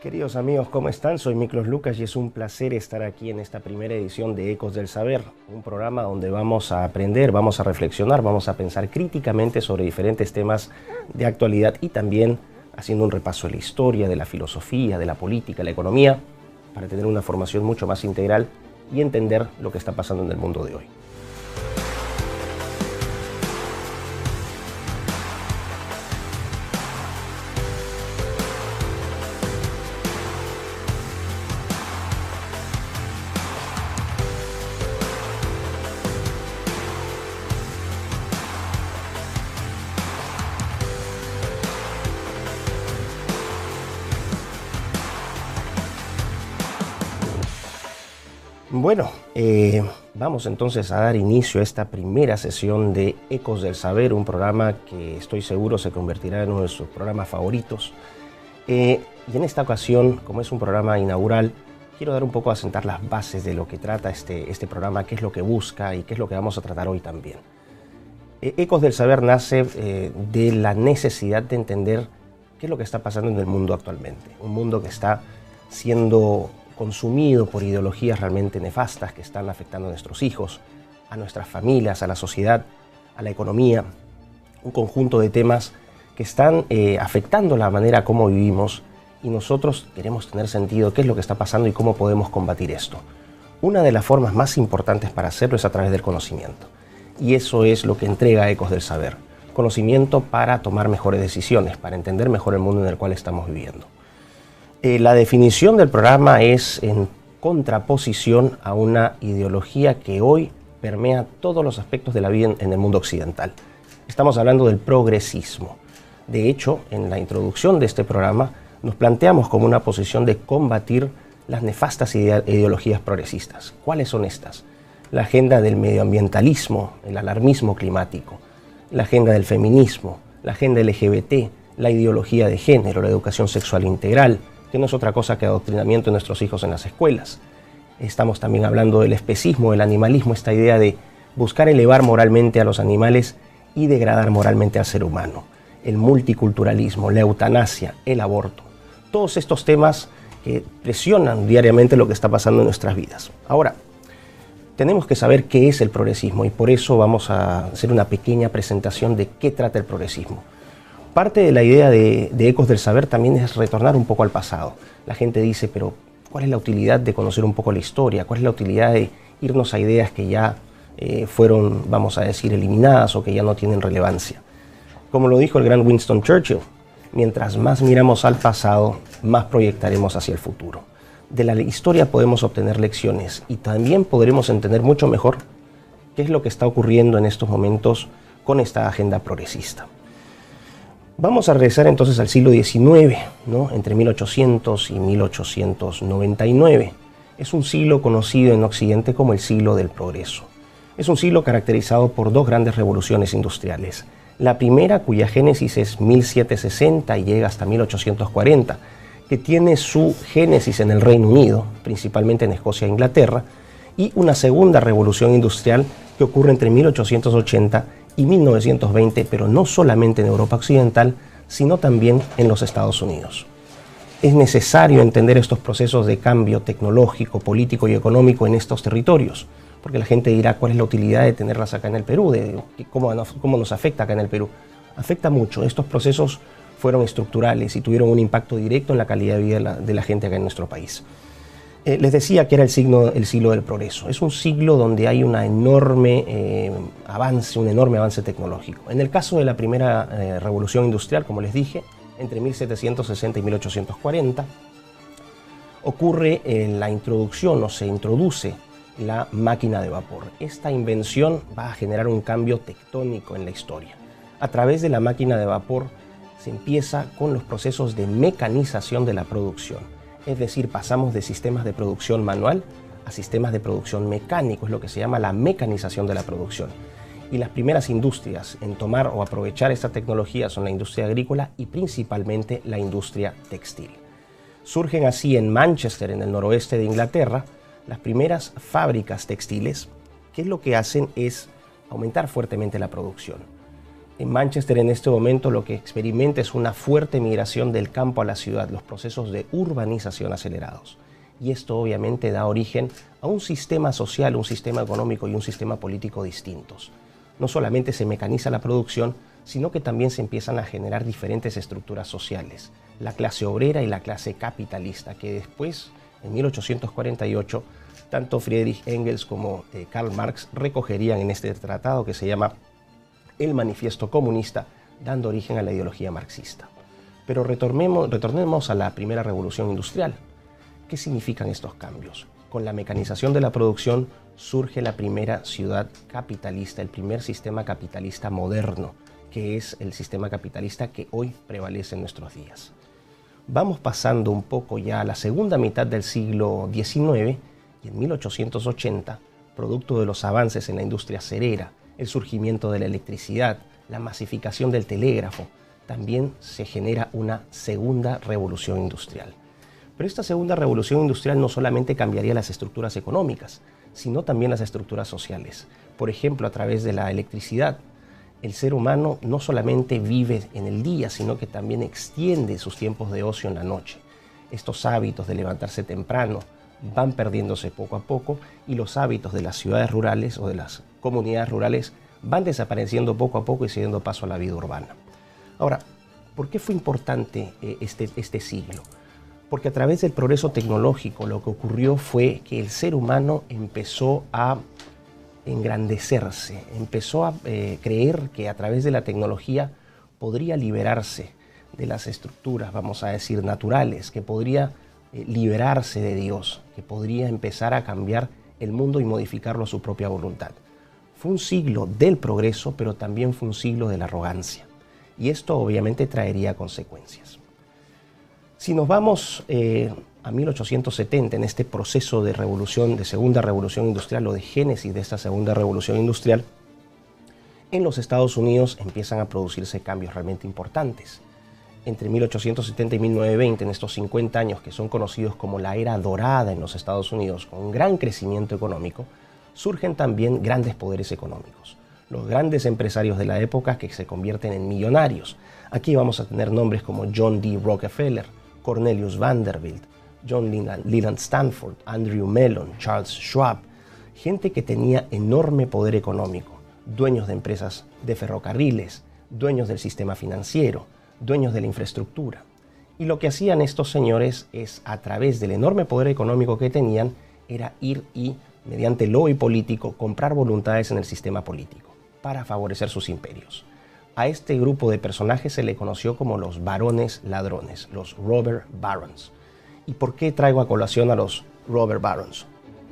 Queridos amigos, ¿cómo están? Soy Miklos Lucas y es un placer estar aquí en esta primera edición de Ecos del Saber, un programa donde vamos a aprender, vamos a reflexionar, vamos a pensar críticamente sobre diferentes temas de actualidad y también haciendo un repaso de la historia, de la filosofía, de la política, la economía, para tener una formación mucho más integral y entender lo que está pasando en el mundo de hoy. Bueno, vamos entonces a dar inicio a esta primera sesión de Ecos del Saber, un programa que estoy seguro se convertirá en uno de sus programas favoritos. Y en esta ocasión, como es un programa inaugural, quiero dar un poco a sentar las bases de lo que trata este programa, qué es lo que busca y qué es lo que vamos a tratar hoy también. Ecos del Saber nace de la necesidad de entender qué es lo que está pasando en el mundo actualmente. Un mundo que está siendo consumido por ideologías realmente nefastas que están afectando a nuestros hijos, a nuestras familias, a la sociedad, a la economía. Un conjunto de temas que están afectando la manera como vivimos y nosotros queremos tener sentido qué es lo que está pasando y cómo podemos combatir esto. Una de las formas más importantes para hacerlo es a través del conocimiento. Y eso es lo que entrega Ecos del Saber. Conocimiento para tomar mejores decisiones, para entender mejor el mundo en el cual estamos viviendo. La definición del programa es en contraposición a una ideología que hoy permea todos los aspectos de la vida en el mundo occidental. Estamos hablando del progresismo. De hecho, en la introducción de este programa nos planteamos como una posición de combatir las nefastas ideologías progresistas. ¿Cuáles son estas? La agenda del medioambientalismo, el alarmismo climático, la agenda del feminismo, la agenda LGBT, la ideología de género, la educación sexual integral, que no es otra cosa que adoctrinamiento de nuestros hijos en las escuelas. Estamos también hablando del especismo, del animalismo, esta idea de buscar elevar moralmente a los animales y degradar moralmente al ser humano. El multiculturalismo, la eutanasia, el aborto. Todos estos temas que presionan diariamente lo que está pasando en nuestras vidas. Ahora, tenemos que saber qué es el progresismo y por eso vamos a hacer una pequeña presentación de qué trata el progresismo. Parte de la idea de Ecos del Saber también es retornar un poco al pasado. La gente dice, pero ¿cuál es la utilidad de conocer un poco la historia? ¿Cuál es la utilidad de irnos a ideas que ya fueron, vamos a decir, eliminadas o que ya no tienen relevancia? Como lo dijo el gran Winston Churchill, mientras más miramos al pasado, más proyectaremos hacia el futuro. De la historia podemos obtener lecciones y también podremos entender mucho mejor qué es lo que está ocurriendo en estos momentos con esta agenda progresista. Vamos a regresar entonces al siglo XIX, ¿no? Entre 1800 y 1899. Es un siglo conocido en Occidente como el siglo del progreso. Es un siglo caracterizado por dos grandes revoluciones industriales. La primera, cuya génesis es 1760 y llega hasta 1840, que tiene su génesis en el Reino Unido, principalmente en Escocia e Inglaterra, y una segunda revolución industrial que ocurre entre 1880 y 1920, pero no solamente en Europa Occidental, sino también en los Estados Unidos. Es necesario entender estos procesos de cambio tecnológico, político y económico en estos territorios, porque la gente dirá cuál es la utilidad de tenerlas acá en el Perú, de cómo nos afecta acá en el Perú. Afecta mucho. Estos procesos fueron estructurales y tuvieron un impacto directo en la calidad de vida de la gente acá en nuestro país. Les decía que era el siglo del progreso. Es un siglo donde hay un enorme avance tecnológico. En el caso de la primera revolución industrial, como les dije, entre 1760 y 1840, ocurre la introducción o se introduce la máquina de vapor. Esta invención va a generar un cambio tectónico en la historia. A través de la máquina de vapor se empieza con los procesos de mecanización de la producción. Es decir, pasamos de sistemas de producción manual a sistemas de producción mecánico, es lo que se llama la mecanización de la producción. Y las primeras industrias en tomar o aprovechar esta tecnología son la industria agrícola y principalmente la industria textil. Surgen así en Manchester, en el noroeste de Inglaterra, las primeras fábricas textiles, que lo que hacen es aumentar fuertemente la producción. En Manchester en este momento lo que experimenta es una fuerte migración del campo a la ciudad, los procesos de urbanización acelerados. Y esto obviamente da origen a un sistema social, un sistema económico y un sistema político distintos. No solamente se mecaniza la producción, sino que también se empiezan a generar diferentes estructuras sociales. La clase obrera y la clase capitalista, que después, en 1848, tanto Friedrich Engels como Karl Marx recogerían en este tratado que se llama el Manifiesto Comunista, dando origen a la ideología marxista. Pero retornemos a la primera revolución industrial. ¿Qué significan estos cambios? Con la mecanización de la producción surge la primera ciudad capitalista, el primer sistema capitalista moderno, que es el sistema capitalista que hoy prevalece en nuestros días. Vamos pasando un poco ya a la segunda mitad del siglo XIX y en 1880, producto de los avances en la industria cerera, el surgimiento de la electricidad, la masificación del telégrafo, también se genera una segunda revolución industrial. Pero esta segunda revolución industrial no solamente cambiaría las estructuras económicas, sino también las estructuras sociales. Por ejemplo, a través de la electricidad, el ser humano no solamente vive en el día, sino que también extiende sus tiempos de ocio en la noche. Estos hábitos de levantarse temprano van perdiéndose poco a poco y los hábitos de las ciudades rurales o de las comunidades rurales van desapareciendo poco a poco y cediendo paso a la vida urbana. Ahora, ¿por qué fue importante este siglo? Porque a través del progreso tecnológico lo que ocurrió fue que el ser humano empezó a engrandecerse, empezó a creer que a través de la tecnología podría liberarse de las estructuras, vamos a decir, naturales, que podría liberarse de Dios, que podría empezar a cambiar el mundo y modificarlo a su propia voluntad. Fue un siglo del progreso, pero también fue un siglo de la arrogancia. Y esto obviamente traería consecuencias. Si nos vamos a 1870, en este proceso de revolución, de segunda revolución industrial o de génesis de esta segunda revolución industrial, en los Estados Unidos empiezan a producirse cambios realmente importantes. Entre 1870 y 1920, en estos 50 años que son conocidos como la era dorada en los Estados Unidos, con un gran crecimiento económico, surgen también grandes poderes económicos. Los grandes empresarios de la época que se convierten en millonarios. Aquí vamos a tener nombres como John D. Rockefeller, Cornelius Vanderbilt, John Leland Stanford, Andrew Mellon, Charles Schwab, gente que tenía enorme poder económico, dueños de empresas de ferrocarriles, dueños del sistema financiero, dueños de la infraestructura. Y lo que hacían estos señores es, a través del enorme poder económico que tenían, era ir y, mediante lobby político, comprar voluntades en el sistema político para favorecer sus imperios. A este grupo de personajes se le conoció como los barones ladrones, los robber barons. ¿Y por qué traigo a colación a los robber barons?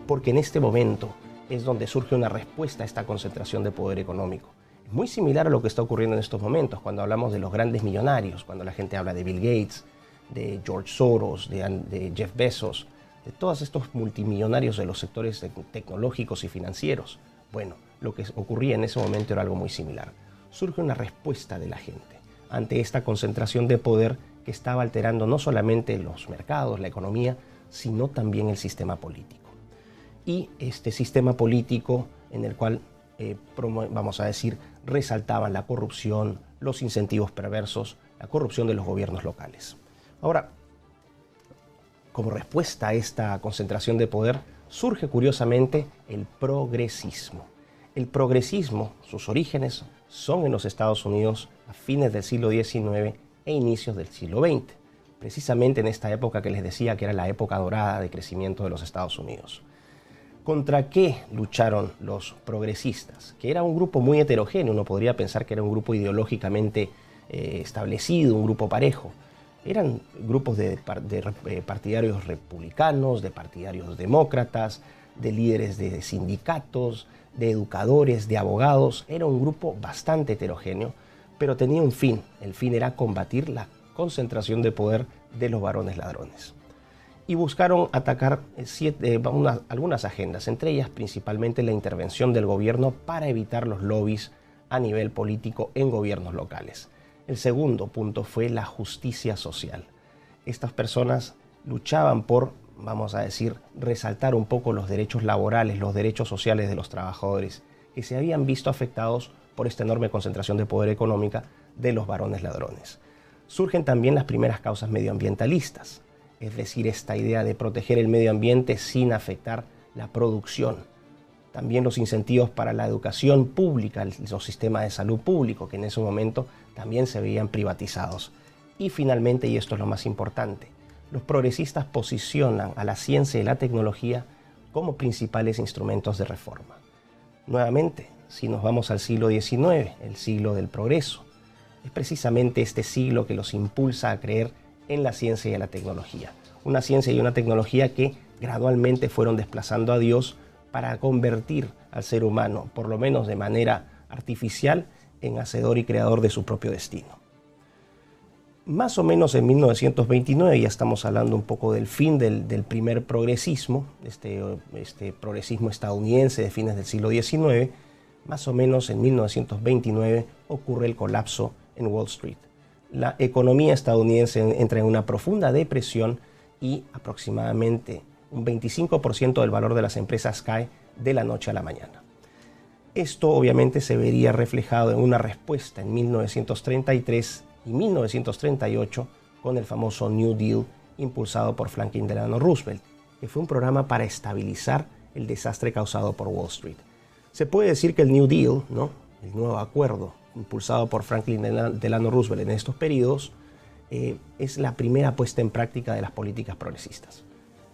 Porque en este momento es donde surge una respuesta a esta concentración de poder económico. Muy similar a lo que está ocurriendo en estos momentos, cuando hablamos de los grandes millonarios, cuando la gente habla de Bill Gates, de George Soros, de Jeff Bezos, de todos estos multimillonarios de los sectores tecnológicos y financieros. Bueno, lo que ocurría en ese momento era algo muy similar. Surge una respuesta de la gente ante esta concentración de poder que estaba alterando no solamente los mercados, la economía, sino también el sistema político. Y este sistema político en el cual, vamos a decir, resaltaban la corrupción, los incentivos perversos, la corrupción de los gobiernos locales. Ahora, como respuesta a esta concentración de poder, surge curiosamente el progresismo. El progresismo, sus orígenes son en los Estados Unidos a fines del siglo XIX e inicios del siglo XX, precisamente en esta época que les decía que era la época dorada de crecimiento de los Estados Unidos. ¿Contra qué lucharon los progresistas? Que era un grupo muy heterogéneo, uno podría pensar que era un grupo ideológicamente establecido, un grupo parejo. Eran grupos de partidarios republicanos, de partidarios demócratas, de líderes de sindicatos, de educadores, de abogados. Era un grupo bastante heterogéneo, pero tenía un fin. El fin era combatir la concentración de poder de los varones ladrones. Y buscaron atacar algunas agendas, entre ellas principalmente la intervención del gobierno para evitar los lobbies a nivel político en gobiernos locales. El segundo punto fue la justicia social. Estas personas luchaban por, vamos a decir, resaltar un poco los derechos laborales, los derechos sociales de los trabajadores, que se habían visto afectados por esta enorme concentración de poder económica de los varones ladrones. Surgen también las primeras causas medioambientalistas, es decir, esta idea de proteger el medio ambiente sin afectar la producción. También los incentivos para la educación pública, los sistemas de salud público, que en ese momento también se veían privatizados. Y finalmente, y esto es lo más importante, los progresistas posicionan a la ciencia y la tecnología como principales instrumentos de reforma. Nuevamente, si nos vamos al siglo XIX, el siglo del progreso, es precisamente este siglo que los impulsa a creer en la ciencia y en la tecnología. Una ciencia y una tecnología que gradualmente fueron desplazando a Dios para convertir al ser humano, por lo menos de manera artificial, en hacedor y creador de su propio destino. Más o menos en 1929, ya estamos hablando un poco del fin del primer progresismo, este progresismo estadounidense de fines del siglo XIX, más o menos en 1929 ocurre el colapso en Wall Street. La economía estadounidense entra en una profunda depresión y aproximadamente un 25% del valor de las empresas cae de la noche a la mañana. Esto obviamente se vería reflejado en una respuesta en 1933 y 1938 con el famoso New Deal impulsado por Franklin Delano Roosevelt, que fue un programa para estabilizar el desastre causado por Wall Street. Se puede decir que el New Deal, ¿no?, el nuevo acuerdo impulsado por Franklin Delano Roosevelt en estos periodos, es la primera puesta en práctica de las políticas progresistas.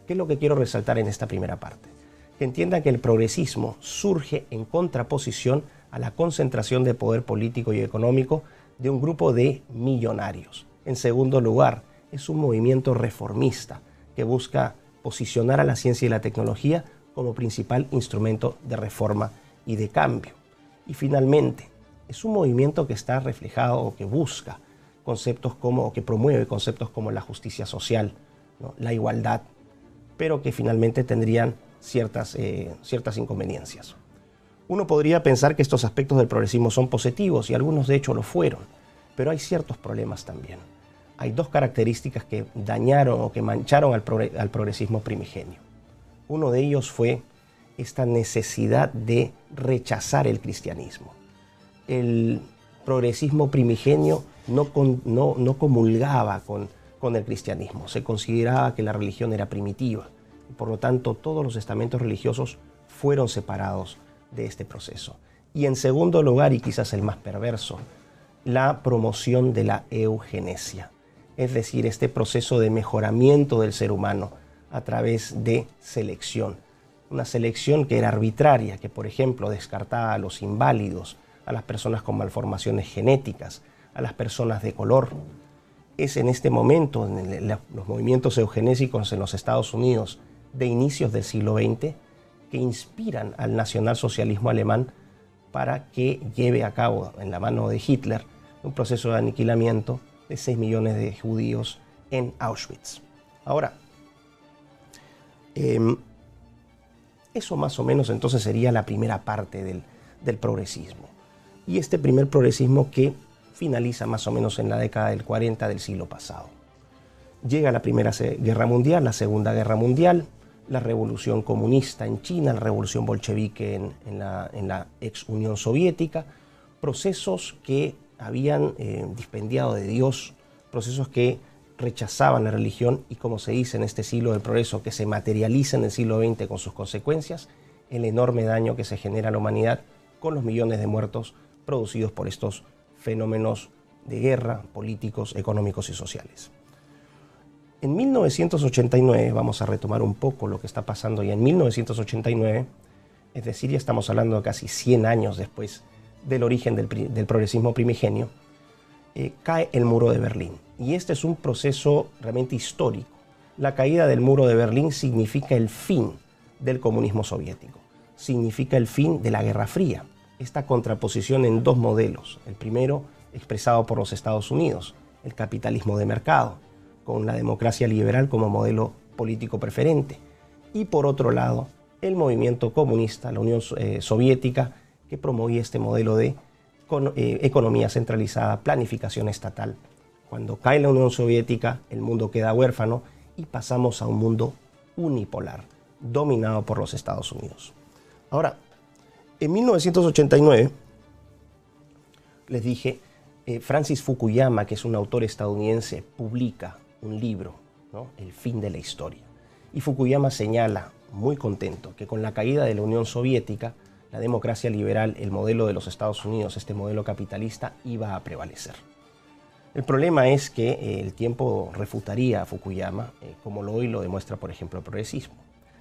¿Qué es lo que quiero resaltar en esta primera parte? Que entiendan que el progresismo surge en contraposición a la concentración de poder político y económico de un grupo de millonarios. En segundo lugar, es un movimiento reformista que busca posicionar a la ciencia y la tecnología como principal instrumento de reforma y de cambio. Y finalmente, es un movimiento que está reflejado o que busca conceptos como, o que promueve conceptos como la justicia social, ¿no?, la igualdad, pero que finalmente tendrían ciertas inconveniencias. Uno podría pensar que estos aspectos del progresismo son positivos y algunos de hecho lo fueron, pero hay ciertos problemas también. Hay dos características que dañaron o que mancharon al progresismo primigenio. Uno de ellos fue esta necesidad de rechazar el cristianismo. El progresismo primigenio no comulgaba con el cristianismo, se consideraba que la religión era primitiva y por lo tanto todos los estamentos religiosos fueron separados de este proceso. Y en segundo lugar, y quizás el más perverso, la promoción de la eugenesia, es decir, este proceso de mejoramiento del ser humano a través de selección. Una selección que era arbitraria, que por ejemplo descartaba a los inválidos, a las personas con malformaciones genéticas, a las personas de color. Es en este momento, en los movimientos eugenésicos en los Estados Unidos de inicios del siglo XX, que inspiran al nacionalsocialismo alemán para que lleve a cabo, en la mano de Hitler, un proceso de aniquilamiento de 6 millones de judíos en Auschwitz. Ahora, eso más o menos entonces sería la primera parte del progresismo. Y este primer progresismo que finaliza más o menos en la década del 40 del siglo pasado. Llega la Primera Guerra Mundial, la Segunda Guerra Mundial, la revolución comunista en China, la revolución bolchevique en la ex Unión Soviética, procesos que habían dispendiado de Dios, procesos que rechazaban la religión y, como se dice en este siglo del progreso, que se materializa en el siglo XX con sus consecuencias, el enorme daño que se genera a la humanidad con los millones de muertos producidos por estos fenómenos de guerra, políticos, económicos y sociales. En 1989, vamos a retomar un poco lo que está pasando ya en 1989, es decir, ya estamos hablando de casi 100 años después del origen del progresismo primigenio, cae el muro de Berlín. Y este es un proceso realmente histórico. La caída del muro de Berlín significa el fin del comunismo soviético, significa el fin de la Guerra Fría, esta contraposición en dos modelos. El primero, expresado por los Estados Unidos, el capitalismo de mercado, con la democracia liberal como modelo político preferente. Y por otro lado, el movimiento comunista, la Unión Soviética, que promovía este modelo de economía centralizada, planificación estatal. Cuando cae la Unión Soviética, el mundo queda huérfano y pasamos a un mundo unipolar, dominado por los Estados Unidos. Ahora, en 1989, les dije, Francis Fukuyama, que es un autor estadounidense, publica un libro, ¿no? El fin de la historia. Y Fukuyama señala, muy contento, que con la caída de la Unión Soviética, la democracia liberal, el modelo de los Estados Unidos, este modelo capitalista, iba a prevalecer. El problema es que el tiempo refutaría a Fukuyama, como hoy lo demuestra, por ejemplo, el progresismo.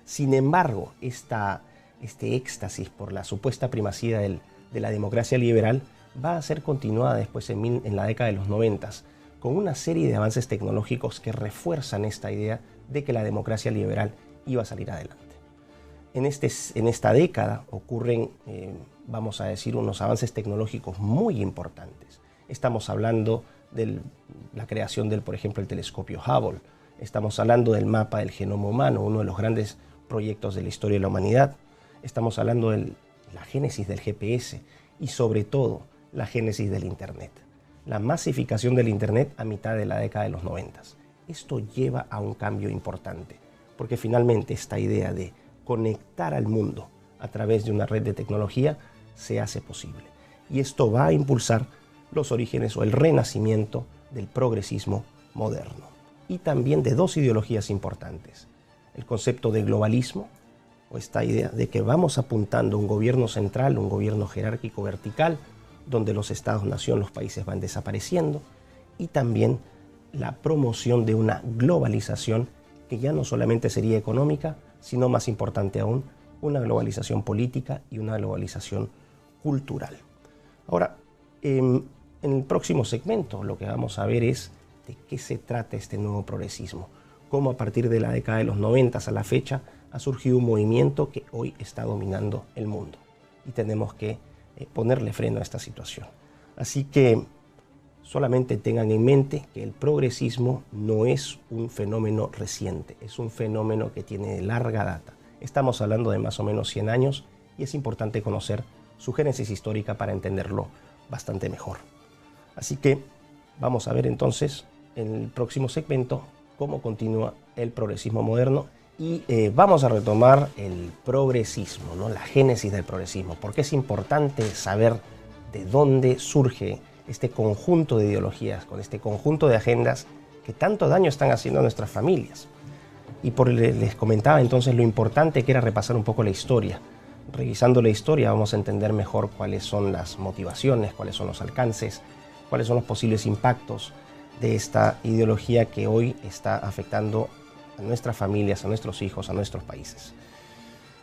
Sin embargo, este éxtasis por la supuesta primacía de la democracia liberal va a ser continuada después en la década de los 90, con una serie de avances tecnológicos que refuerzan esta idea de que la democracia liberal iba a salir adelante. En esta década ocurren, vamos a decir, unos avances tecnológicos muy importantes. Estamos hablando de la creación por ejemplo, el telescopio Hubble. Estamos hablando del mapa del genoma humano, uno de los grandes proyectos de la historia de la humanidad. Estamos hablando de la génesis del GPS y, sobre todo, la génesis del Internet. La masificación del Internet a mitad de la década de los 90. Esto lleva a un cambio importante, porque finalmente esta idea de conectar al mundo a través de una red de tecnología se hace posible. Y esto va a impulsar los orígenes o el renacimiento del progresismo moderno. Y también de dos ideologías importantes. El concepto de globalismo, o esta idea de que vamos apuntando a un gobierno central, un gobierno jerárquico vertical, donde los estados-nación, los países van desapareciendo, y también la promoción de una globalización que ya no solamente sería económica, sino más importante aún, una globalización política y una globalización cultural. Ahora, en el próximo segmento lo que vamos a ver es de qué se trata este nuevo progresismo, cómo a partir de la década de los 90 a la fecha ha surgido un movimiento que hoy está dominando el mundo y tenemos que ponerle freno a esta situación. Así que solamente tengan en mente que el progresismo no es un fenómeno reciente, es un fenómeno que tiene de larga data. Estamos hablando de más o menos 100 años y es importante conocer su génesis histórica para entenderlo bastante mejor. Así que vamos a ver entonces en el próximo segmento cómo continúa el progresismo moderno y vamos a retomar el progresismo, ¿no? La génesis del progresismo, porque es importante saber de dónde surge este conjunto de ideologías, con este conjunto de agendas que tanto daño están haciendo a nuestras familias. Y les comentaba entonces lo importante que era repasar un poco la historia. Revisando la historia vamos a entender mejor cuáles son las motivaciones, cuáles son los alcances, cuáles son los posibles impactos de esta ideología que hoy está afectando a nuestras familias, a nuestros hijos, a nuestros países.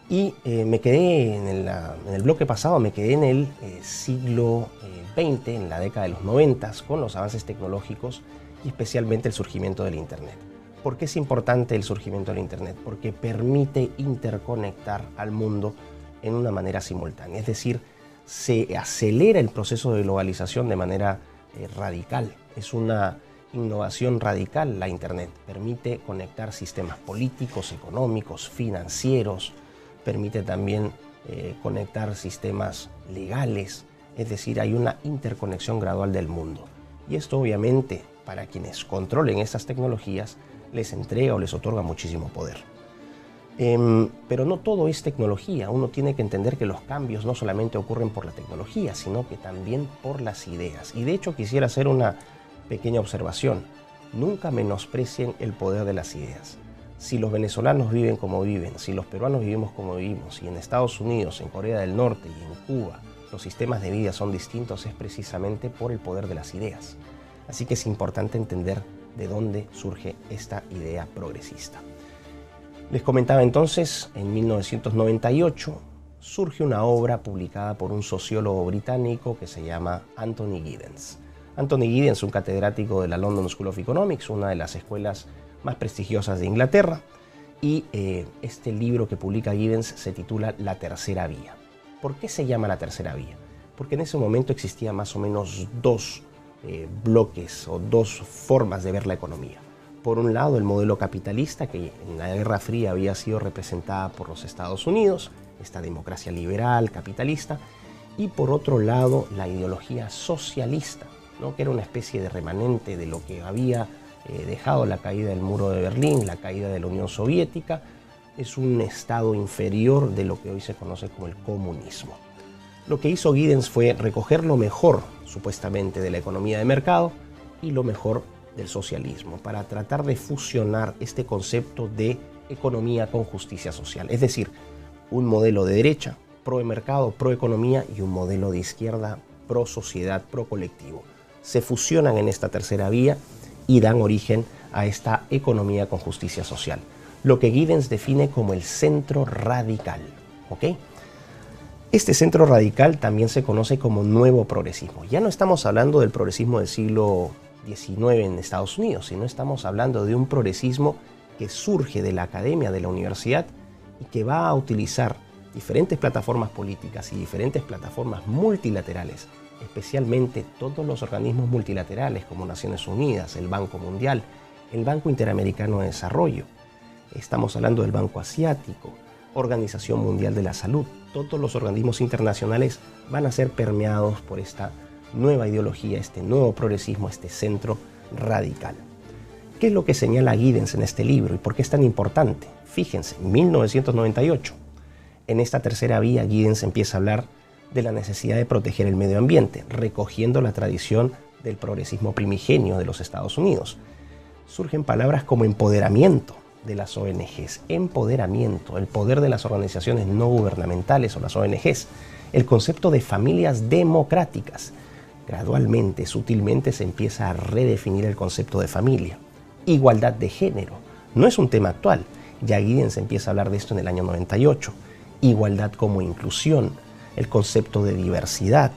Y me quedé en el bloque pasado, me quedé en el siglo XX, en la década de los 90, con los avances tecnológicos y especialmente el surgimiento del Internet. ¿Por qué es importante el surgimiento del Internet? Porque permite interconectar al mundo en una manera simultánea. Es decir, se acelera el proceso de globalización de manera radical. Es una innovación radical la Internet. Permite conectar sistemas políticos, económicos, financieros. Permite también conectar sistemas legales. Es decir, hay una interconexión gradual del mundo. Y esto obviamente para quienes controlen estas tecnologías les entrega o les otorga muchísimo poder. Pero no todo es tecnología. Uno tiene que entender que los cambios no solamente ocurren por la tecnología, sino que también por las ideas. Y de hecho quisiera hacer una pequeña observación. Nunca menosprecien el poder de las ideas. Si los venezolanos viven como viven, si los peruanos vivimos como vivimos, y en Estados Unidos, en Corea del Norte y en Cuba los sistemas de vida son distintos, es precisamente por el poder de las ideas. Así que es importante entender de dónde surge esta idea progresista. Les comentaba entonces, en 1998 surge una obra publicada por un sociólogo británico que se llama Anthony Giddens. Anthony Giddens, un catedrático de la London School of Economics, una de las escuelas más prestigiosas de Inglaterra, y este libro que publica Giddens se titula La Tercera Vía. ¿Por qué se llama La Tercera Vía? Porque en ese momento existía más o menos dos bloques o dos formas de ver la economía. Por un lado, el modelo capitalista, que en la Guerra Fría había sido representada por los Estados Unidos, esta democracia liberal, capitalista, y por otro lado, la ideología socialista, ¿no? Que era una especie de remanente de lo que había dejado la caída del muro de Berlín, la caída de la Unión Soviética. Es un estado inferior de lo que hoy se conoce como el comunismo. Lo que hizo Giddens fue recoger lo mejor, supuestamente, de la economía de mercado y lo mejor del socialismo, para tratar de fusionar este concepto de economía con justicia social. Es decir, un modelo de derecha, pro mercado, pro economía, y un modelo de izquierda, pro sociedad, pro colectivo. Se fusionan en esta tercera vía y dan origen a esta economía con justicia social, lo que Giddens define como el centro radical. ¿Ok? Este centro radical también se conoce como nuevo progresismo. Ya no estamos hablando del progresismo del siglo XIX en Estados Unidos, sino estamos hablando de un progresismo que surge de la academia, de la universidad, y que va a utilizar diferentes plataformas políticas y diferentes plataformas multilaterales, especialmente todos los organismos multilaterales como Naciones Unidas, el Banco Mundial, el Banco Interamericano de Desarrollo. Estamos hablando del Banco Asiático, Organización Mundial de la Salud. Todos los organismos internacionales van a ser permeados por esta nueva ideología, este nuevo progresismo, este centro radical. ¿Qué es lo que señala Giddens en este libro y por qué es tan importante? Fíjense, 1998, en esta tercera vía, Giddens empieza a hablar de la necesidad de proteger el medio ambiente, recogiendo la tradición del progresismo primigenio de los Estados Unidos. Surgen palabras como empoderamiento de las ONGs, empoderamiento, el poder de las organizaciones no gubernamentales o las ONGs, el concepto de familias democráticas. Gradualmente, sutilmente se empieza a redefinir el concepto de familia. Igualdad de género, no es un tema actual, ya Giddens empieza a hablar de esto en el año 98. Igualdad como inclusión, el concepto de diversidad,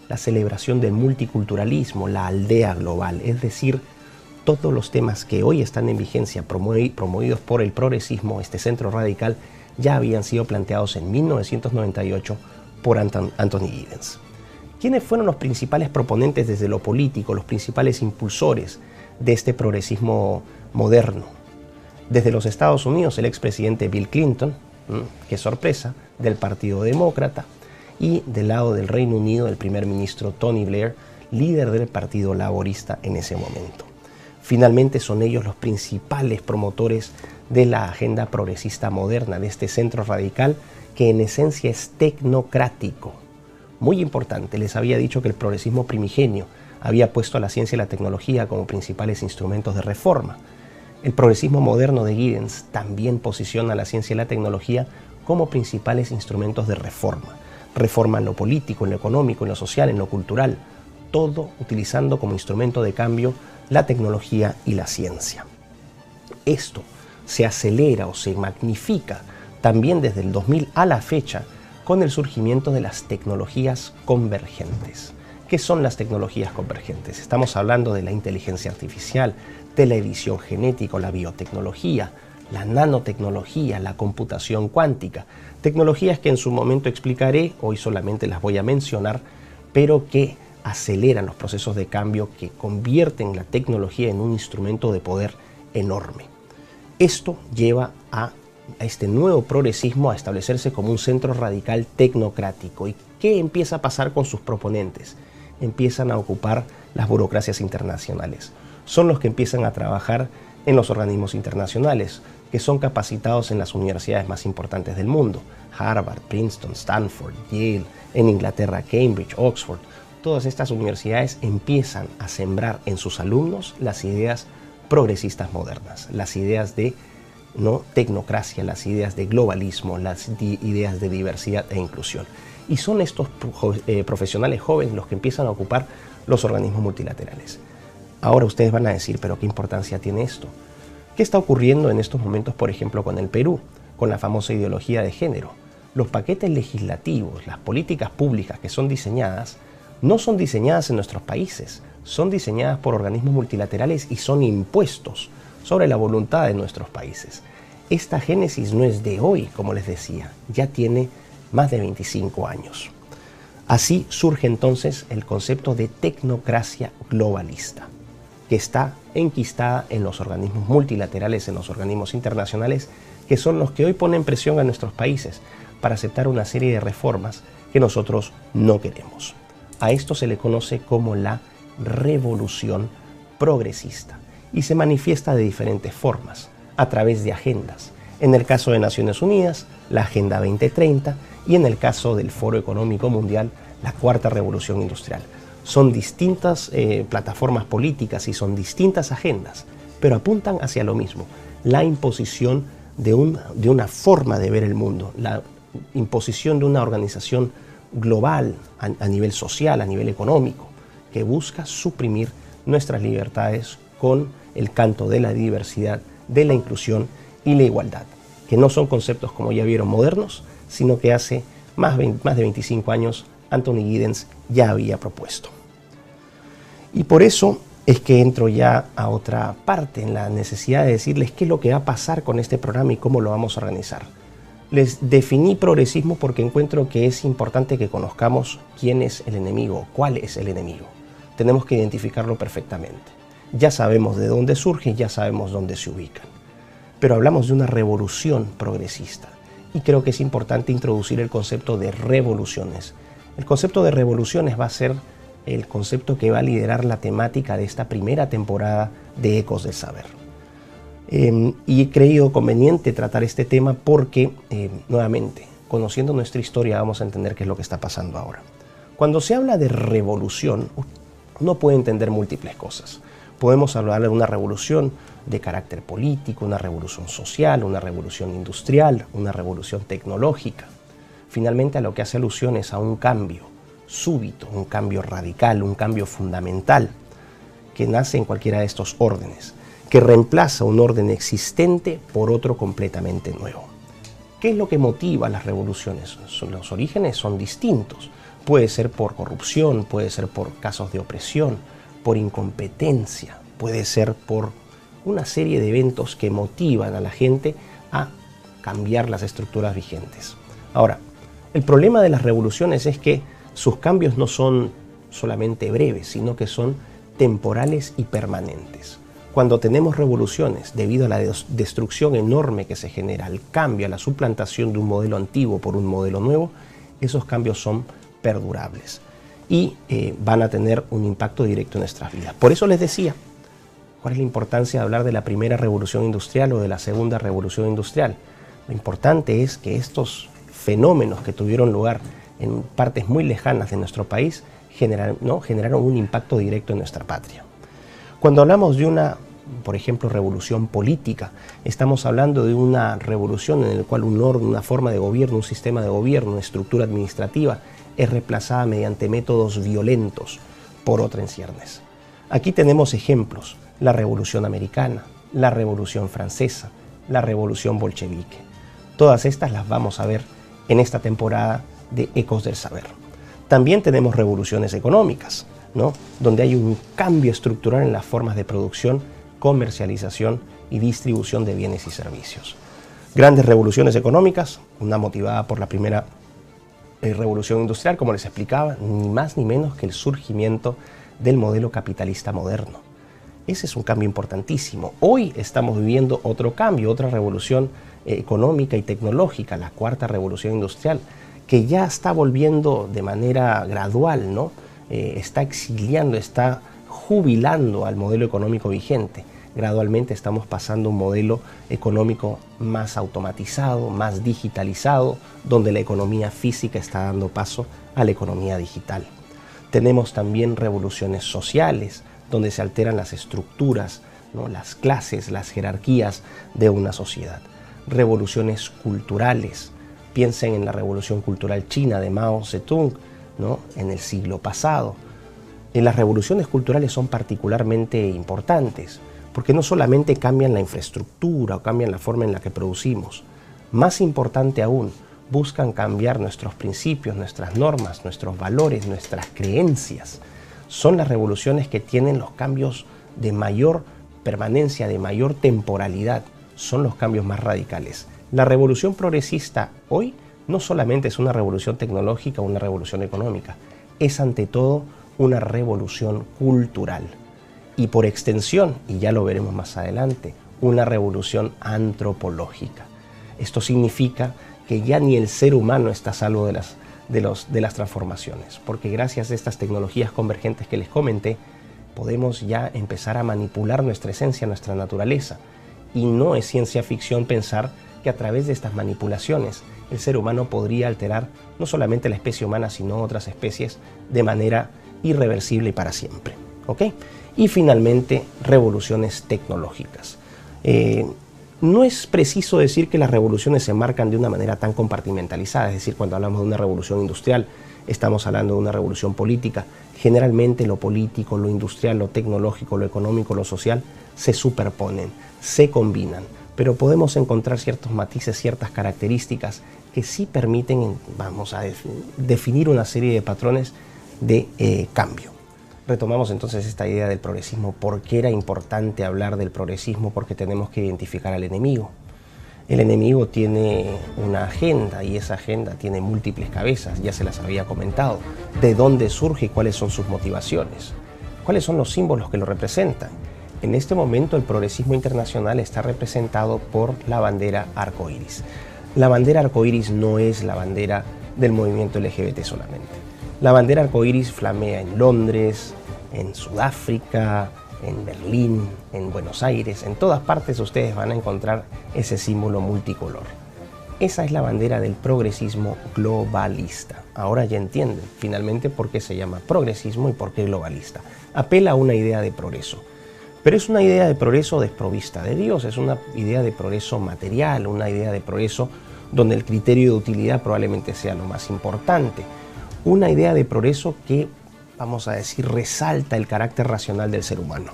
la celebración del multiculturalismo, la aldea global, es decir, todos los temas que hoy están en vigencia promovidos por el progresismo, este centro radical, ya habían sido planteados en 1998 por Anthony Giddens. ¿Quiénes fueron los principales proponentes desde lo político, los principales impulsores de este progresismo moderno? Desde los Estados Unidos, el expresidente Bill Clinton, qué sorpresa, del Partido Demócrata, y del lado del Reino Unido, el primer ministro Tony Blair, líder del Partido Laborista en ese momento. Finalmente son ellos los principales promotores de la agenda progresista moderna, de este centro radical que en esencia es tecnocrático. Muy importante, les había dicho que el progresismo primigenio había puesto a la ciencia y la tecnología como principales instrumentos de reforma. El progresismo moderno de Giddens también posiciona a la ciencia y la tecnología como principales instrumentos de reforma. Reforma en lo político, en lo económico, en lo social, en lo cultural, todo utilizando como instrumento de cambio la tecnología y la ciencia. Esto se acelera o se magnifica también desde el 2000 a la fecha con el surgimiento de las tecnologías convergentes. ¿Qué son las tecnologías convergentes? Estamos hablando de la inteligencia artificial, de la edición genética, la biotecnología, la nanotecnología, la computación cuántica, tecnologías que en su momento explicaré, hoy solamente las voy a mencionar, pero que aceleran los procesos de cambio, que convierten la tecnología en un instrumento de poder enorme. Esto lleva a este nuevo progresismo a establecerse como un centro radical tecnocrático. ¿Y qué empieza a pasar con sus proponentes? Empiezan a ocupar las burocracias internacionales. Son los que empiezan a trabajar en los organismos internacionales, que son capacitados en las universidades más importantes del mundo: Harvard, Princeton, Stanford, Yale, en Inglaterra, Cambridge, Oxford. Todas estas universidades empiezan a sembrar en sus alumnos las ideas progresistas modernas, las ideas de tecnocracia, las ideas de globalismo, las ideas de diversidad e inclusión. Y son estos profesionales jóvenes los que empiezan a ocupar los organismos multilaterales. Ahora ustedes van a decir, ¿pero qué importancia tiene esto? ¿Qué está ocurriendo en estos momentos, por ejemplo, con el Perú, con la famosa ideología de género? Los paquetes legislativos, las políticas públicas que son diseñadas, no son diseñadas en nuestros países, son diseñadas por organismos multilaterales y son impuestos sobre la voluntad de nuestros países. Esta génesis no es de hoy, como les decía, ya tiene más de 25 años. Así surge entonces el concepto de tecnocracia globalista, que está enquistada en los organismos multilaterales, en los organismos internacionales, que son los que hoy ponen presión a nuestros países para aceptar una serie de reformas que nosotros no queremos. A esto se le conoce como la revolución progresista y se manifiesta de diferentes formas, a través de agendas. En el caso de Naciones Unidas, la Agenda 2030, y en el caso del Foro Económico Mundial, la Cuarta Revolución Industrial. Son distintas plataformas políticas y son distintas agendas, pero apuntan hacia lo mismo, la imposición de una forma de ver el mundo, la imposición de una organización global a nivel social, a nivel económico, que busca suprimir nuestras libertades con el canto de la diversidad, de la inclusión y la igualdad, que no son conceptos, como ya vieron, modernos, sino que hace más de 25 años Anthony Giddens ya había propuesto. Y por eso es que entro ya a otra parte, en la necesidad de decirles qué es lo que va a pasar con este programa y cómo lo vamos a organizar. Les definí progresismo porque encuentro que es importante que conozcamos quién es el enemigo, cuál es el enemigo. Tenemos que identificarlo perfectamente. Ya sabemos de dónde surge, ya sabemos dónde se ubican. Pero hablamos de una revolución progresista y creo que es importante introducir el concepto de revoluciones. El concepto de revoluciones va a ser el concepto que va a liderar la temática de esta primera temporada de Ecos del Saber. Y he creído conveniente tratar este tema porque, nuevamente, conociendo nuestra historia vamos a entender qué es lo que está pasando ahora. Cuando se habla de revolución, uno puede entender múltiples cosas. Podemos hablar de una revolución de carácter político, una revolución social, una revolución industrial, una revolución tecnológica. Finalmente, a lo que hace alusión es a un cambio súbito, un cambio radical, un cambio fundamental que nace en cualquiera de estos órdenes, que reemplaza un orden existente por otro completamente nuevo. ¿Qué es lo que motiva las revoluciones? Los orígenes son distintos. Puede ser por corrupción, puede ser por casos de opresión, por incompetencia, puede ser por una serie de eventos que motivan a la gente a cambiar las estructuras vigentes. Ahora, el problema de las revoluciones es que sus cambios no son solamente breves, sino que son temporales y permanentes. Cuando tenemos revoluciones, debido a la destrucción enorme que se genera, al cambio, a la suplantación de un modelo antiguo por un modelo nuevo, esos cambios son perdurables y van a tener un impacto directo en nuestras vidas. Por eso les decía, ¿cuál es la importancia de hablar de la primera revolución industrial o de la segunda revolución industrial? Lo importante es que estos fenómenos que tuvieron lugar en partes muy lejanas de nuestro país generaron un impacto directo en nuestra patria. Cuando hablamos de una, por ejemplo, revolución política, estamos hablando de una revolución en la cual un orden, una forma de gobierno, un sistema de gobierno, una estructura administrativa es reemplazada mediante métodos violentos por otra en ciernes. Aquí tenemos ejemplos: la Revolución Americana, la Revolución Francesa, la Revolución Bolchevique. Todas estas las vamos a ver en esta temporada de Ecos del Saber. También tenemos revoluciones económicas, ¿no? Donde hay un cambio estructural en las formas de producción, comercialización y distribución de bienes y servicios. Grandes revoluciones económicas, una motivada por la primera revolución industrial, como les explicaba, ni más ni menos que el surgimiento del modelo capitalista moderno. Ese es un cambio importantísimo. Hoy estamos viviendo otro cambio, otra revolución económica y tecnológica, la cuarta revolución industrial, que ya está volviendo de manera gradual, ¿no? Está exiliando, está jubilando al modelo económico vigente. Gradualmente estamos pasando a un modelo económico más automatizado, más digitalizado, donde la economía física está dando paso a la economía digital. Tenemos también revoluciones sociales, donde se alteran las estructuras, ¿no? Las clases, las jerarquías de una sociedad. Revoluciones culturales. Piensen en la revolución cultural china de Mao Zedong, ¿no? En el siglo pasado. Las revoluciones culturales son particularmente importantes porque no solamente cambian la infraestructura o cambian la forma en la que producimos. Más importante aún, buscan cambiar nuestros principios, nuestras normas, nuestros valores, nuestras creencias. Son las revoluciones que tienen los cambios de mayor permanencia, de mayor temporalidad. Son los cambios más radicales. La revolución progresista hoy no solamente es una revolución tecnológica o una revolución económica, es ante todo una revolución cultural y por extensión, y ya lo veremos más adelante, una revolución antropológica. Esto significa que ya ni el ser humano está a salvo de las transformaciones, porque gracias a estas tecnologías convergentes que les comenté, podemos ya empezar a manipular nuestra esencia, nuestra naturaleza. Y no es ciencia ficción pensar que a través de estas manipulaciones el ser humano podría alterar no solamente la especie humana, sino otras especies de manera irreversible y para siempre. ¿Ok? Y finalmente, revoluciones tecnológicas. No es preciso decir que las revoluciones se marcan de una manera tan compartimentalizada, es decir, cuando hablamos de una revolución industrial, estamos hablando de una revolución política. Generalmente lo político, lo industrial, lo tecnológico, lo económico, lo social se superponen, se combinan, pero podemos encontrar ciertos matices, ciertas características que sí permiten, vamos a definir una serie de patrones de cambio. Retomamos entonces esta idea del progresismo. ¿Por qué era importante hablar del progresismo? Porque tenemos que identificar al enemigo. El enemigo tiene una agenda y esa agenda tiene múltiples cabezas, ya se las había comentado. ¿De dónde surge y cuáles son sus motivaciones? ¿Cuáles son los símbolos que lo representan? En este momento el progresismo internacional está representado por la bandera arcoíris. La bandera arcoíris no es la bandera del movimiento LGBT solamente. La bandera arcoíris flamea en Londres, en Sudáfrica, en Berlín, en Buenos Aires, en todas partes ustedes van a encontrar ese símbolo multicolor. Esa es la bandera del progresismo globalista. Ahora ya entienden finalmente por qué se llama progresismo y por qué globalista. Apela a una idea de progreso, pero es una idea de progreso desprovista de Dios, es una idea de progreso material, una idea de progreso donde el criterio de utilidad probablemente sea lo más importante. Una idea de progreso que, vamos a decir, resalta el carácter racional del ser humano.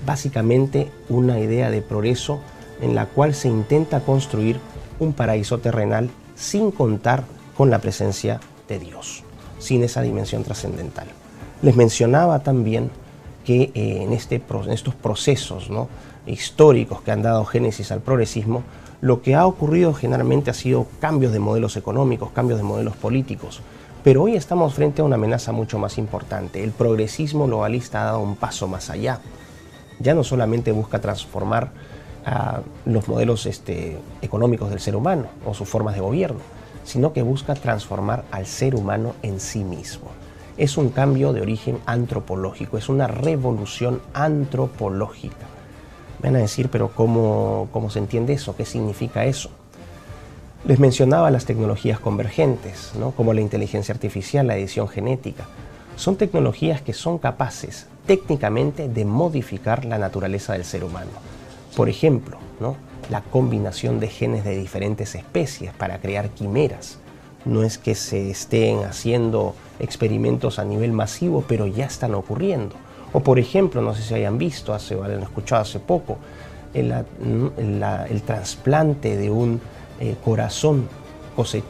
Básicamente una idea de progreso en la cual se intenta construir un paraíso terrenal sin contar con la presencia de Dios, sin esa dimensión trascendental. Les mencionaba también que en estos procesos, ¿no?, históricos que han dado génesis al progresismo, lo que ha ocurrido generalmente ha sido cambios de modelos económicos, cambios de modelos políticos. Pero hoy estamos frente a una amenaza mucho más importante. El progresismo globalista ha dado un paso más allá. Ya no solamente busca transformar los modelos económicos del ser humano o sus formas de gobierno, sino que busca transformar al ser humano en sí mismo. Es un cambio de origen antropológico, es una revolución antropológica. Me van a decir, pero ¿cómo se entiende eso? ¿Qué significa eso? Les mencionaba las tecnologías convergentes, ¿no?, como la inteligencia artificial, la edición genética. Son tecnologías que son capaces técnicamente de modificar la naturaleza del ser humano. Por ejemplo, ¿no?, la combinación de genes de diferentes especies para crear quimeras. No es que se estén haciendo experimentos a nivel masivo, pero ya están ocurriendo. O por ejemplo, no sé si hayan visto, han escuchado hace poco, el trasplante de un corazón,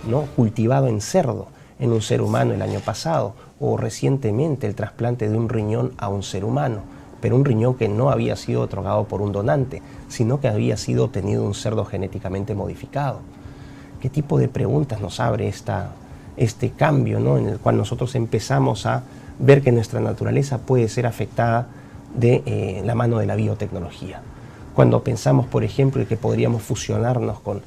¿no?, cultivado en cerdo en un ser humano el año pasado, o recientemente el trasplante de un riñón a un ser humano, pero un riñón que no había sido otorgado por un donante, sino que había sido obtenido de un cerdo genéticamente modificado. ¿Qué tipo de preguntas nos abre este cambio, ¿no?, en el cual nosotros empezamos a ver que nuestra naturaleza puede ser afectada de la mano de la biotecnología? Cuando pensamos, por ejemplo, que podríamos fusionarnos con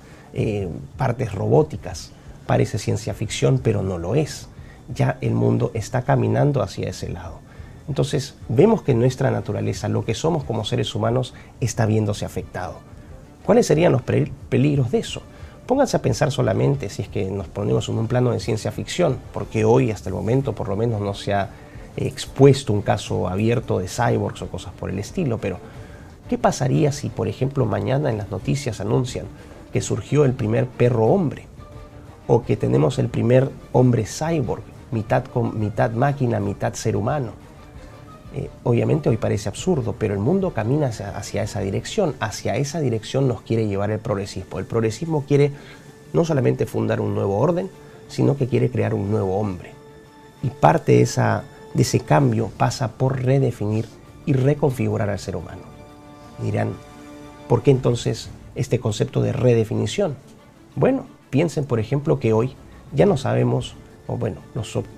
partes robóticas, parece ciencia ficción, pero no lo es. Ya el mundo está caminando hacia ese lado. Entonces vemos que nuestra naturaleza, lo que somos como seres humanos, está viéndose afectado. ¿Cuáles serían los peligros de eso? Pónganse a pensar solamente, si es que nos ponemos en un plano de ciencia ficción, porque hoy hasta el momento por lo menos no se ha expuesto un caso abierto de cyborgs o cosas por el estilo, pero ¿qué pasaría si, por ejemplo, mañana en las noticias anuncian que surgió el primer perro hombre, o que tenemos el primer hombre cyborg, mitad máquina, mitad ser humano? Obviamente hoy parece absurdo, pero el mundo camina hacia esa dirección. Hacia esa dirección nos quiere llevar el progresismo. El progresismo quiere no solamente fundar un nuevo orden, sino que quiere crear un nuevo hombre. Y parte de ese cambio pasa por redefinir y reconfigurar al ser humano. Dirán, ¿por qué entonces este concepto de redefinición? Bueno, piensen por ejemplo que hoy ya no sabemos,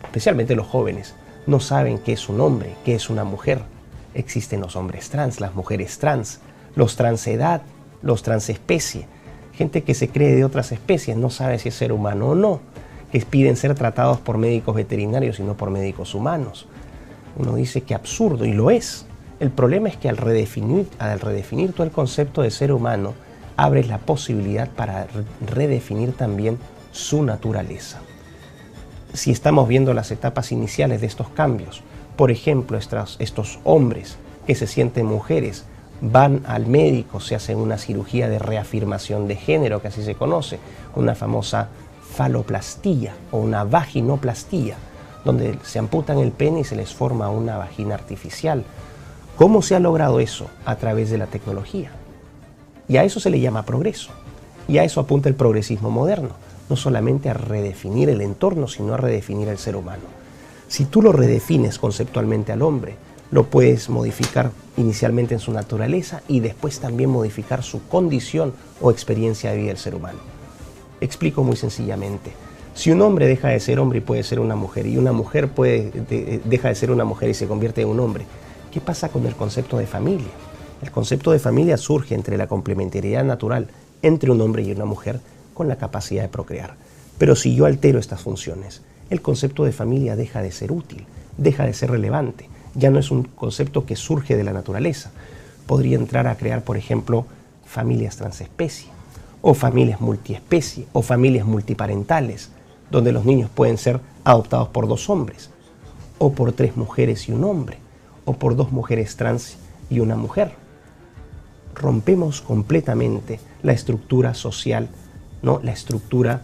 especialmente los jóvenes, no saben qué es un hombre, qué es una mujer. Existen los hombres trans, las mujeres trans, los transedad, los transespecie, gente que se cree de otras especies, no sabe si es ser humano o no, que piden ser tratados por médicos veterinarios y no por médicos humanos. Uno dice que absurdo, y lo es. El problema es que al redefinir todo el concepto de ser humano, abre la posibilidad para redefinir también su naturaleza. Si estamos viendo las etapas iniciales de estos cambios, por ejemplo, estos hombres que se sienten mujeres, van al médico, se hacen una cirugía de reafirmación de género, que así se conoce, una famosa faloplastía o una vaginoplastía, donde se amputan el pene y se les forma una vagina artificial. ¿Cómo se ha logrado eso? A través de la tecnología. Y a eso se le llama progreso. Y a eso apunta el progresismo moderno, no solamente a redefinir el entorno, sino a redefinir el ser humano. Si tú lo redefines conceptualmente al hombre, lo puedes modificar inicialmente en su naturaleza y después también modificar su condición o experiencia de vida del ser humano. Explico muy sencillamente. Si un hombre deja de ser hombre y puede ser una mujer, y una mujer deja de ser una mujer y se convierte en un hombre, ¿qué pasa con el concepto de familia? El concepto de familia surge entre la complementariedad natural entre un hombre y una mujer con la capacidad de procrear. Pero si yo altero estas funciones, el concepto de familia deja de ser útil, deja de ser relevante. Ya no es un concepto que surge de la naturaleza. Podría entrar a crear, por ejemplo, familias transespecie, o familias multiespecie, o familias multiparentales, donde los niños pueden ser adoptados por 2 hombres, o por 3 mujeres y un hombre, o por 2 mujeres trans y una mujer. Rompemos completamente la estructura social, ¿no? La estructura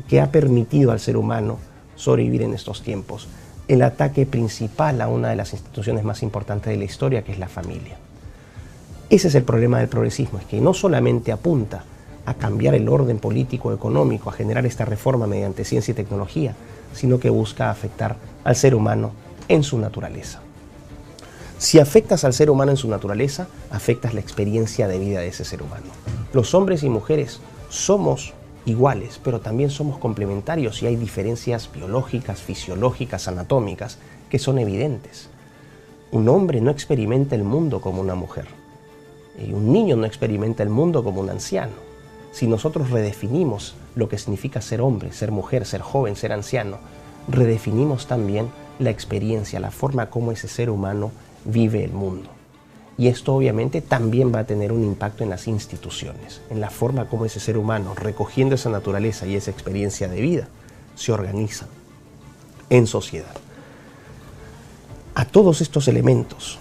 que ha permitido al ser humano sobrevivir en estos tiempos. El ataque principal a una de las instituciones más importantes de la historia, que es la familia. Ese es el problema del progresismo, es que no solamente apunta a cambiar el orden político económico, a generar esta reforma mediante ciencia y tecnología, sino que busca afectar al ser humano en su naturaleza. Si afectas al ser humano en su naturaleza, afectas la experiencia de vida de ese ser humano. Los hombres y mujeres somos iguales, pero también somos complementarios y hay diferencias biológicas, fisiológicas, anatómicas, que son evidentes. Un hombre no experimenta el mundo como una mujer, y un niño no experimenta el mundo como un anciano. Si nosotros redefinimos lo que significa ser hombre, ser mujer, ser joven, ser anciano, redefinimos también la experiencia, la forma como ese ser humano vive el mundo. Y esto obviamente también va a tener un impacto en las instituciones, en la forma como ese ser humano, recogiendo esa naturaleza y esa experiencia de vida, se organiza en sociedad. A todos estos elementos,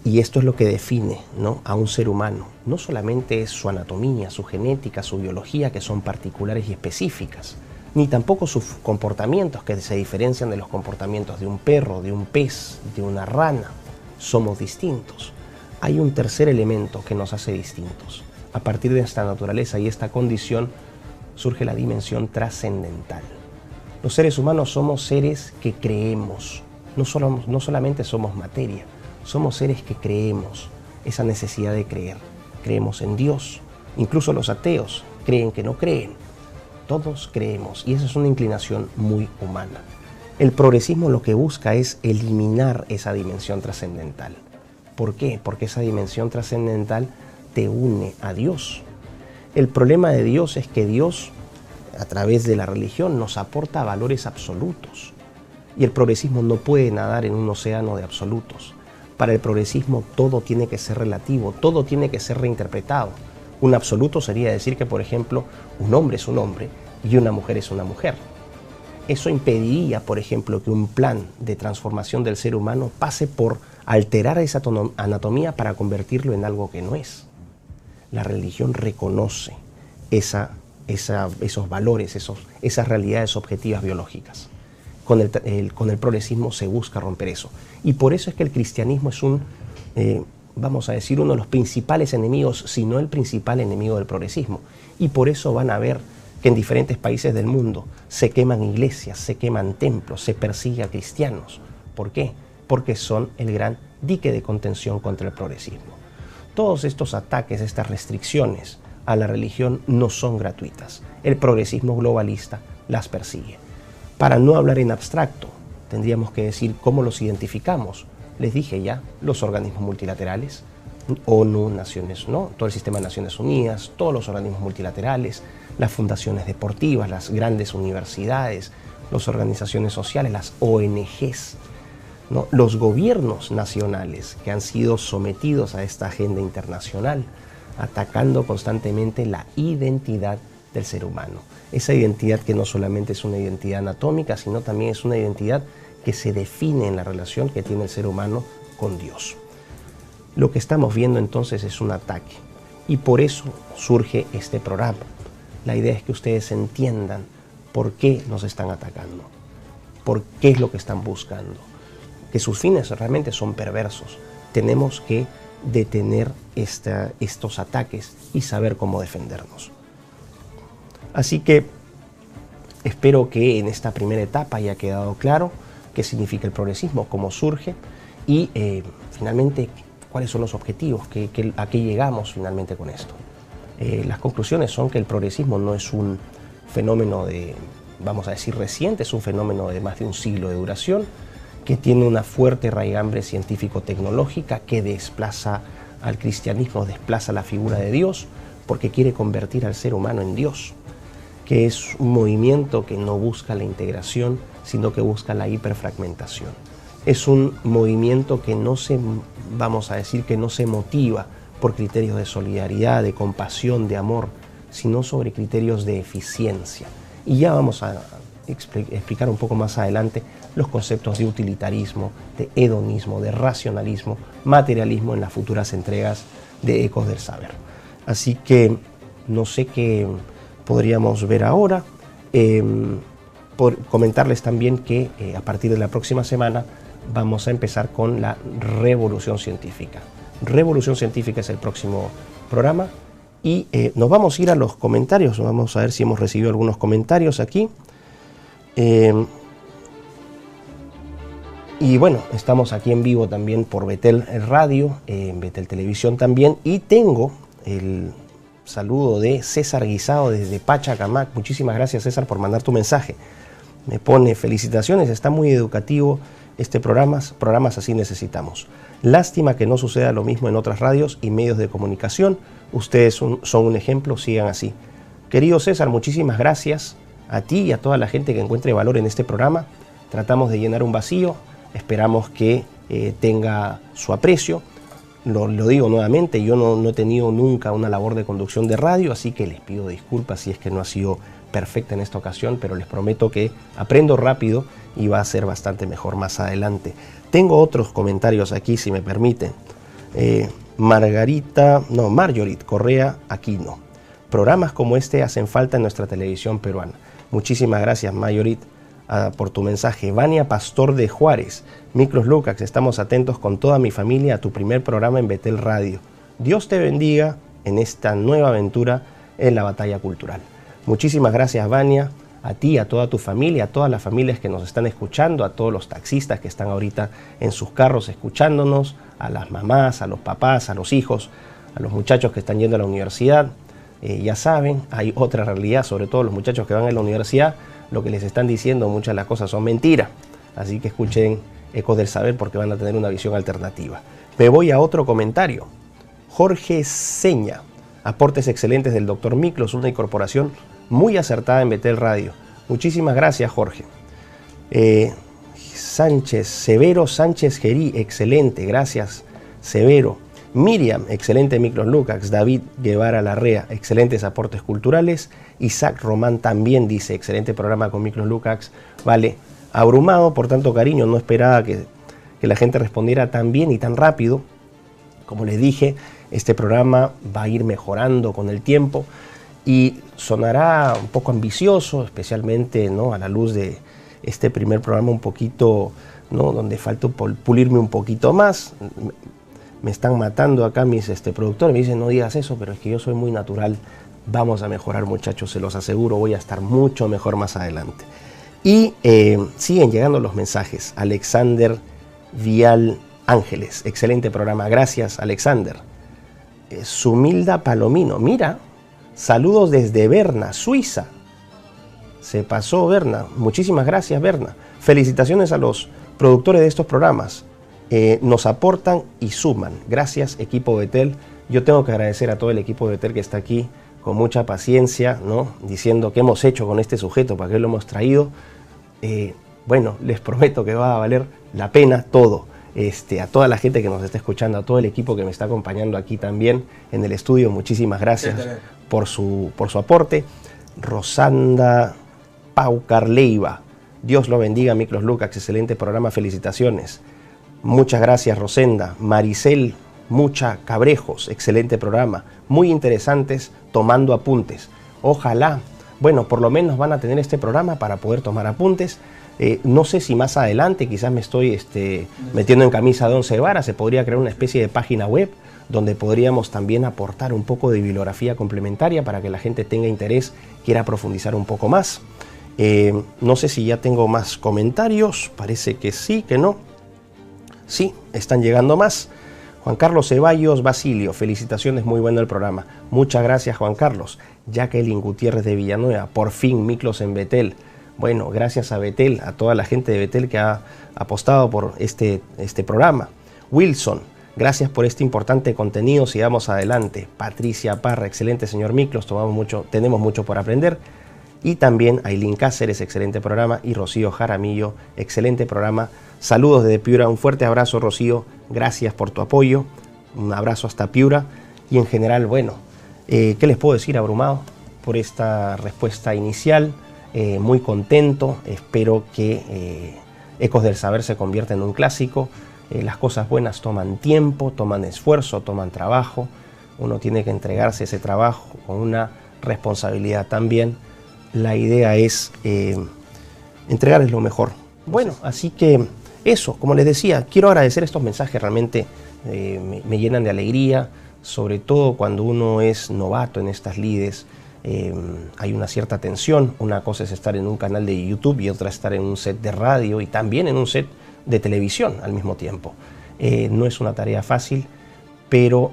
y esto es lo que define, ¿no?, a un ser humano, no solamente es su anatomía, su genética, su biología, que son particulares y específicas, ni tampoco sus comportamientos, que se diferencian de los comportamientos de un perro, de un pez, de una rana. Somos distintos. Hay un tercer elemento que nos hace distintos. A partir de esta naturaleza y esta condición surge la dimensión trascendental. Los seres humanos somos seres que creemos. No solamente somos materia, somos seres que creemos, esa necesidad de creer. Creemos en Dios. Incluso los ateos creen que no creen. Todos creemos y esa es una inclinación muy humana. El progresismo lo que busca es eliminar esa dimensión trascendental. ¿Por qué? Porque esa dimensión trascendental te une a Dios. El problema de Dios es que Dios, a través de la religión, nos aporta valores absolutos. Y el progresismo no puede nadar en un océano de absolutos. Para el progresismo todo tiene que ser relativo, todo tiene que ser reinterpretado. Un absoluto sería decir que, por ejemplo, un hombre es un hombre y una mujer es una mujer. Eso impediría, por ejemplo, que un plan de transformación del ser humano pase por alterar esa anatomía para convertirlo en algo que no es. La religión reconoce esos valores, esas realidades objetivas biológicas. Con el progresismo se busca romper eso. Y por eso es que el cristianismo es vamos a decir, uno de los principales enemigos, si no el principal enemigo del progresismo. Y por eso van a ver que en diferentes países del mundo se queman iglesias, se queman templos, se persigue a cristianos. ¿Por qué? Porque son el gran dique de contención contra el progresismo. Todos estos ataques, estas restricciones a la religión no son gratuitas. El progresismo globalista las persigue. Para no hablar en abstracto, tendríamos que decir cómo los identificamos. Les dije ya, los organismos multilaterales, ONU, Naciones, ¿no?, todo el sistema de Naciones Unidas, todos los organismos multilaterales, las fundaciones deportivas, las grandes universidades, las organizaciones sociales, las ONGs, ¿no?, los gobiernos nacionales que han sido sometidos a esta agenda internacional, atacando constantemente la identidad del ser humano. Esa identidad que no solamente es una identidad anatómica, sino también es una identidad que se define en la relación que tiene el ser humano con Dios. Lo que estamos viendo entonces es un ataque y por eso surge este programa. La idea es que ustedes entiendan por qué nos están atacando, por qué es lo que están buscando, que sus fines realmente son perversos. Tenemos que detener estos ataques y saber cómo defendernos. Así que espero que en esta primera etapa haya quedado claro qué significa el progresismo, cómo surge y finalmente cuáles son los objetivos, a qué llegamos finalmente con esto. Las conclusiones son que el progresismo no es un fenómeno vamos a decir reciente, es un fenómeno de más de un siglo de duración, que tiene una fuerte raigambre científico-tecnológica que desplaza al cristianismo, desplaza la figura de Dios, porque quiere convertir al ser humano en Dios, que es un movimiento que no busca la integración, sino que busca la hiperfragmentación. Es un movimiento que vamos a decir, que no se motiva por criterios de solidaridad, de compasión, de amor, sino sobre criterios de eficiencia. Y ya vamos a explicar un poco más adelante los conceptos de utilitarismo, de hedonismo, de racionalismo, materialismo en las futuras entregas de Ecos del Saber. Así que no sé qué podríamos ver ahora. Por comentarles también que a partir de la próxima semana vamos a empezar con la revolución científica. Revolución científica es el próximo programa y nos vamos a ir a los comentarios. Vamos a ver si hemos recibido algunos comentarios aquí. Y bueno, estamos aquí en vivo también por Betel Radio, Betel Televisión también, y tengo el saludo de César Guisado desde Pachacamac. Muchísimas gracias, César, por mandar tu mensaje. Me pone felicitaciones, está muy educativo este programas así necesitamos. Lástima que no suceda lo mismo en otras radios y medios de comunicación. Ustedes son un ejemplo, sigan así. Querido César, muchísimas gracias a ti y a toda la gente que encuentre valor en este programa. Tratamos de llenar un vacío, esperamos que tenga su aprecio. Lo digo nuevamente, yo no he tenido nunca una labor de conducción de radio, así que les pido disculpas si es que no ha sido perfecta en esta ocasión, pero les prometo que aprendo rápido y va a ser bastante mejor más adelante. Tengo otros comentarios aquí, si me permiten. Marjorit Correa Aquino. Programas como este hacen falta en nuestra televisión peruana. Muchísimas gracias, Marjorit, por tu mensaje. Vania Pastor de Juárez. Micros Lukács, estamos atentos con toda mi familia a tu primer programa en Betel Radio. Dios te bendiga en esta nueva aventura en la batalla cultural. Muchísimas gracias, Vania, a ti, a toda tu familia, a todas las familias que nos están escuchando, a todos los taxistas que están ahorita en sus carros escuchándonos, a las mamás, a los papás, a los hijos, a los muchachos que están yendo a la universidad. Ya saben, hay otra realidad, sobre todo los muchachos que van a la universidad, lo que les están diciendo, muchas de las cosas son mentiras. Así que escuchen Ecos del Saber porque van a tener una visión alternativa. Me voy a otro comentario. Jorge Seña. Aportes excelentes del Dr. Miklos, una incorporación muy acertada en Betel Radio. Muchísimas gracias, Jorge. Severo Sánchez Gerí, excelente, gracias, Severo. Miriam, excelente Micros Lukács. David Guevara Larrea, excelentes aportes culturales. Isaac Román también dice, excelente programa con Micros Lukács. Vale, abrumado por tanto cariño, no esperaba que la gente respondiera tan bien y tan rápido. Como les dije, este programa va a ir mejorando con el tiempo y sonará un poco ambicioso, especialmente, ¿no?, a la luz de este primer programa un poquito, ¿no?, donde falta pulirme un poquito más. Me están matando acá mis productores, me dicen no digas eso, pero es que yo soy muy natural. Vamos a mejorar, muchachos, se los aseguro, voy a estar mucho mejor más adelante. Y siguen llegando los mensajes. Alexander Vial Ángeles, excelente programa, gracias Alexander. Sumilda Palomino, mira, saludos desde Berna, Suiza. Se pasó Berna, muchísimas gracias Berna. Felicitaciones a los productores de estos programas. Nos aportan y suman. Gracias, equipo Betel. Yo tengo que agradecer a todo el equipo Betel que está aquí con mucha paciencia, ¿no?, diciendo qué hemos hecho con este sujeto, para qué lo hemos traído. Bueno, les prometo que va a valer la pena todo. a toda la gente que nos está escuchando, a todo el equipo que me está acompañando aquí también en el estudio, muchísimas gracias por su aporte. Rosanda Paucar Leiva, Dios lo bendiga, Miklos Lukács, excelente programa, felicitaciones. Muchas gracias, Rosenda. Maricel Mucha Cabrejos, excelente programa, muy interesantes, tomando apuntes. Ojalá, bueno, por lo menos van a tener este programa para poder tomar apuntes. No sé si más adelante, quizás me estoy metiendo en camisa de 11 varas, se podría crear una especie de página web donde podríamos también aportar un poco de bibliografía complementaria para que la gente tenga interés, quiera profundizar un poco más. No sé si ya tengo más comentarios, parece que sí, que no. Sí, están llegando más. Juan Carlos Ceballos Basilio, felicitaciones, muy bueno el programa. Muchas gracias, Juan Carlos. Jacqueline Gutiérrez de Villanueva, por fin Miklos en Betel. Bueno, gracias a Betel, a toda la gente de Betel que ha apostado por este programa. Wilson, gracias por este importante contenido, sigamos adelante. Patricia Parra, excelente señor Miklos, tenemos mucho por aprender. Y también Ailín Cáceres, excelente programa. Y Rocío Jaramillo, excelente programa. Saludos desde Piura, un fuerte abrazo, Rocío. Gracias por tu apoyo. Un abrazo hasta Piura. Y en general, bueno, ¿qué les puedo decir? Abrumado por esta respuesta inicial. Muy contento. Espero que Ecos del Saber se convierta en un clásico. Las cosas buenas toman tiempo, toman esfuerzo, toman trabajo. Uno tiene que entregarse ese trabajo con una responsabilidad también. La idea es entregarles lo mejor. Bueno, así que eso, como les decía, quiero agradecer estos mensajes, realmente me llenan de alegría, sobre todo cuando uno es novato en estas lides. Hay una cierta tensión. Una cosa es estar en un canal de YouTube y otra estar en un set de radio y también en un set de televisión al mismo tiempo. No es una tarea fácil, pero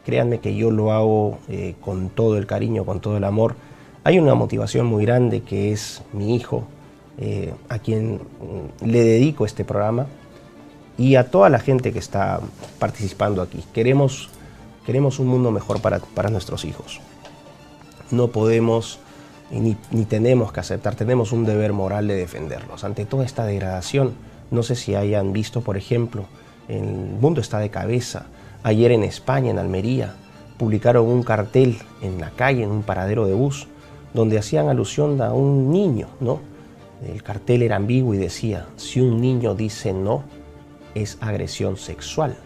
créanme que yo lo hago con todo el cariño, con todo el amor. Hay una motivación muy grande que es mi hijo, a quien le dedico este programa, y a toda la gente que está participando aquí. Queremos un mundo mejor para nuestros hijos. No podemos ni tenemos que aceptar, tenemos un deber moral de defenderlos. Ante toda esta degradación, no sé si hayan visto, por ejemplo, el mundo está de cabeza. Ayer en España, en Almería, publicaron un cartel en la calle, en un paradero de bus, donde hacían alusión a un niño, ¿no? El cartel era ambiguo y decía: si un niño dice no, es agresión sexual.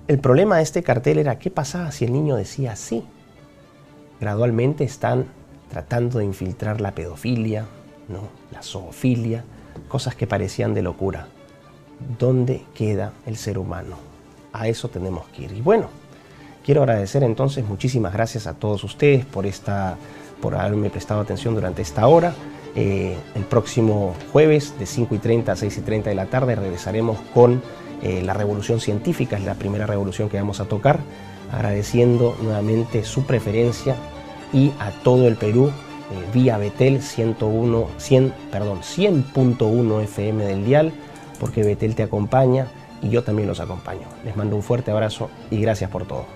El problema de este cartel era qué pasaba si el niño decía sí. Gradualmente están tratando de infiltrar la pedofilia, ¿no? La zoofilia, cosas que parecían de locura. ¿Dónde queda el ser humano? A eso tenemos que ir. Y bueno, quiero agradecer entonces, muchísimas gracias a todos ustedes por haberme prestado atención durante esta hora. El próximo jueves de 5:30 a 6:30 de la tarde regresaremos con la revolución científica. Es la primera revolución que vamos a tocar, agradeciendo nuevamente su preferencia y a todo el Perú vía Betel 100.1 FM del dial, porque Betel te acompaña y yo también los acompaño. Les mando un fuerte abrazo y gracias por todo.